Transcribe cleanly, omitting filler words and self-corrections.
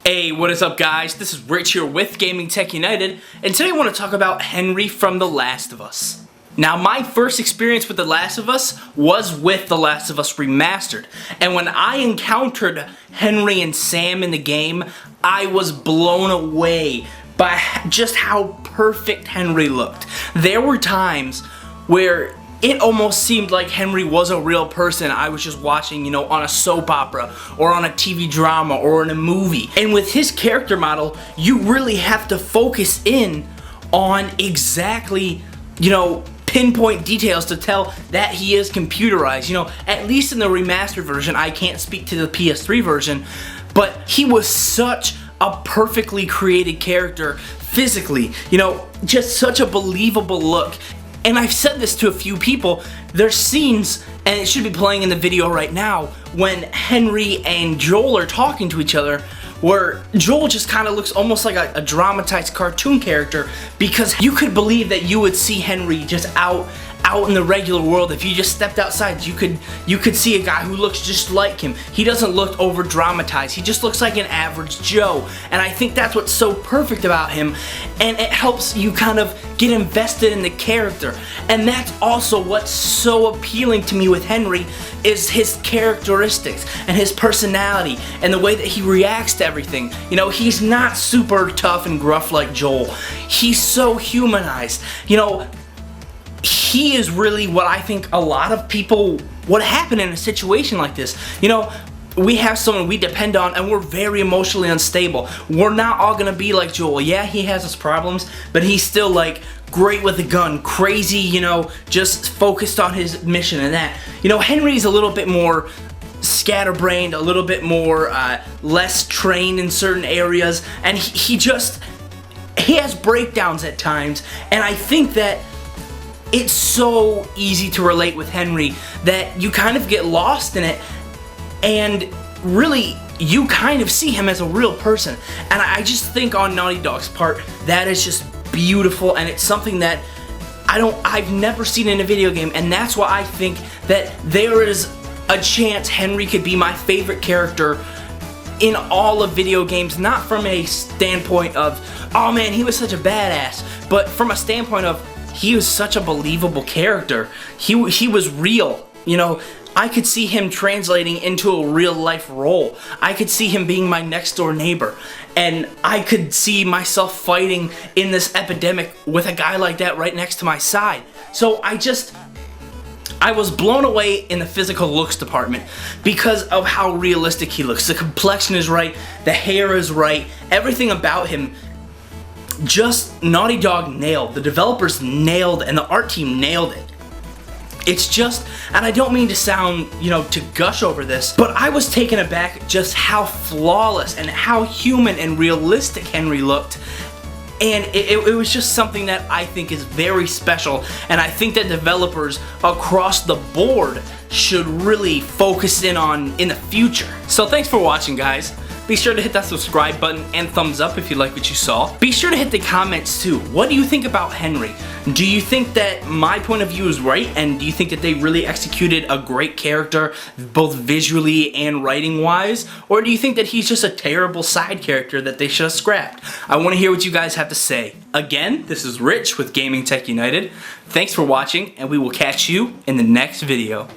Hey, what is up guys? This is Rich here with Gaming Tech United, and today I want to talk about Henry from The Last of Us. Now, my first experience with The Last of Us was with The Last of Us Remastered, and when I encountered Henry and Sam in the game, I was blown away by just how perfect Henry looked. There were times where it almost seemed like Henry was a real person I was just watching, you know, on a soap opera or on a TV drama or in a movie. And with his character model, you really have to focus in on exactly, you know, pinpoint details to tell that he is computerized. You know, at least in the remastered version, I can't speak to the PS3 version, but he was such a perfectly created character physically, you know, just such a believable look. And I've said this to a few people, there's scenes, and it should be playing in the video right now, when Henry and Joel are talking to each other, where Joel just kind of looks almost like a dramatized cartoon character, because you could believe that you would see Henry just out in the regular world. If you just stepped outside, you could see a guy who looks just like him. He doesn't look over dramatized. He just looks like an average Joe. And I think that's what's so perfect about him, and it helps you kind of get invested in the character. And that's also what's so appealing to me with Henry, is his characteristics and his personality and the way that he reacts to everything. You know, he's not super tough and gruff like Joel. He's so humanized. You know, he is really what I think a lot of people would happen in a situation like this. You know, we have someone we depend on and we're very emotionally unstable. We're not all gonna be like Joel. Yeah, he has his problems, but he's still like great with a gun, crazy, you know, just focused on his mission and that. You know, Henry's a little bit more scatterbrained, a little bit more less trained in certain areas, and he has breakdowns at times, and I think that it's so easy to relate with Henry that you kind of get lost in it, and really you kind of see him as a real person. And I just think on Naughty Dog's part, that is just beautiful, and it's something that I've never seen in a video game, and that's why I think that there is a chance Henry could be my favorite character in all of video games, not from a standpoint of, oh man, he was such a badass, but from a standpoint of, he was such a believable character. He was real. You know, I could see him translating into a real life role. I could see him being my next door neighbor. And I could see myself fighting in this epidemic with a guy like that right next to my side. So I was blown away in the physical looks department because of how realistic he looks. The complexion is right, the hair is right, everything about him. Just Naughty Dog nailed, the developers nailed, and the art team nailed it. It's just, and I don't mean to sound, you know, to gush over this, but I was taken aback just how flawless and how human and realistic Henry looked. And it was just something that I think is very special, and I think that developers across the board should really focus in on in the future. So thanks for watching, guys. Be sure to hit that subscribe button and thumbs up if you like what you saw. Be sure to hit the comments too. What do you think about Henry? Do you think that my point of view is right? And do you think that they really executed a great character, both visually and writing wise? Or do you think that he's just a terrible side character that they should have scrapped? I want to hear what you guys have to say. Again, this is Rich with Gaming Tech United. Thanks for watching, and we will catch you in the next video.